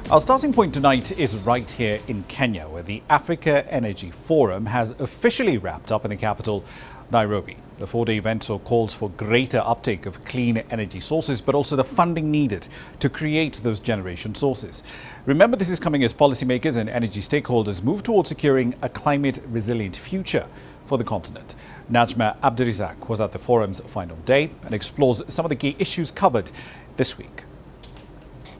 Our starting point tonight is right here in Kenya, where the Africa Energy Forum has officially wrapped up in the capital, Nairobi. The four-day event saw calls for greater uptake of clean energy sources, but also the funding needed to create those generation sources. Remember, this is coming as policymakers and energy stakeholders move towards securing a climate-resilient future for the continent. Najma Abdurizak was at the forum's final day and explores some of the key issues covered this week.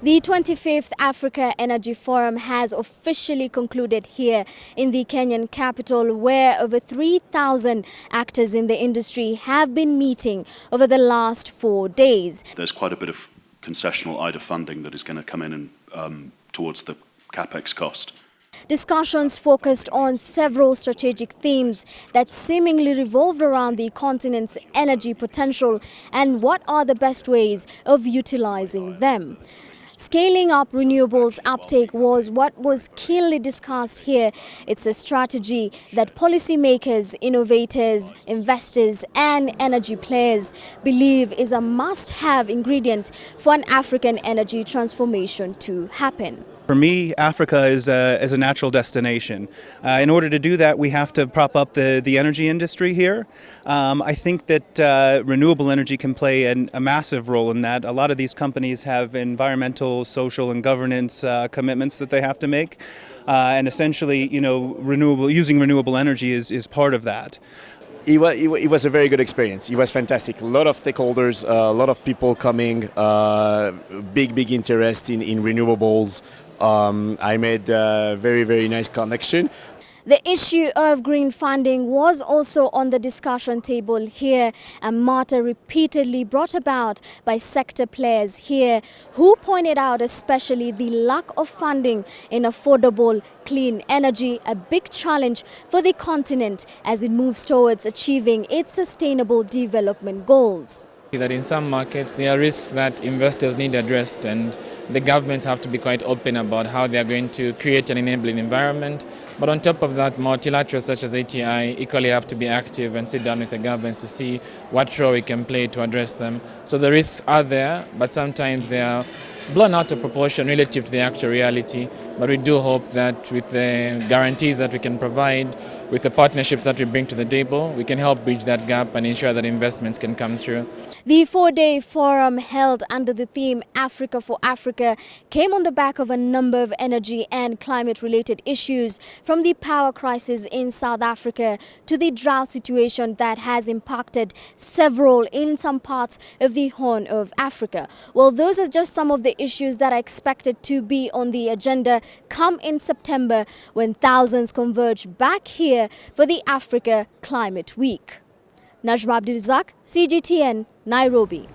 The 25th Africa Energy Forum has officially concluded here in the Kenyan capital, where over 3,000 actors in the industry have been meeting over the last 4 days. There's quite a bit of concessional IDA funding that is going to come in and towards the capex cost. Discussions focused on several strategic themes that seemingly revolved around the continent's energy potential and what are the best ways of utilizing them. Scaling up renewables uptake was what was keenly discussed here. It's a strategy that policymakers, innovators, investors and energy players believe is a must-have ingredient for an African energy transformation to happen. For me, Africa is a natural destination. In order to do that, we have to prop up the energy industry here. I think that renewable energy can play a massive role in that. A lot of these companies have environmental, social, and governance commitments that they have to make, and essentially, using renewable energy is part of that. It was a very good experience. It was fantastic. A lot of stakeholders, a lot of people coming, big interest in renewables. I made a very nice connection. The issue of green funding was also on the discussion table here, a matter repeatedly brought about by sector players here, who pointed out especially the lack of funding in affordable, clean energy, a big challenge for the continent as it moves towards achieving its sustainable development goals. That in some markets there are risks that investors need addressed, and the governments have to be quite open about how they are going to create an enabling environment. But on top of that, multilaterals such as ATI equally have to be active and sit down with the governments to see what role we can play to address them. So the risks are there, but sometimes they are blown out of proportion relative to the actual reality. But we do hope that with the guarantees that we can provide, with the partnerships that we bring to the table, we can help bridge that gap and ensure that investments can come through. The four-day forum held under the theme Africa for Africa came on the back of a number of energy and climate-related issues, from the power crisis in South Africa to the drought situation that has impacted several in some parts of the Horn of Africa. Well, those are just some of the issues that are expected to be on the agenda come in September, when thousands converge back here for the Africa Climate Week. Najma Abdurizak, CGTN, Nairobi.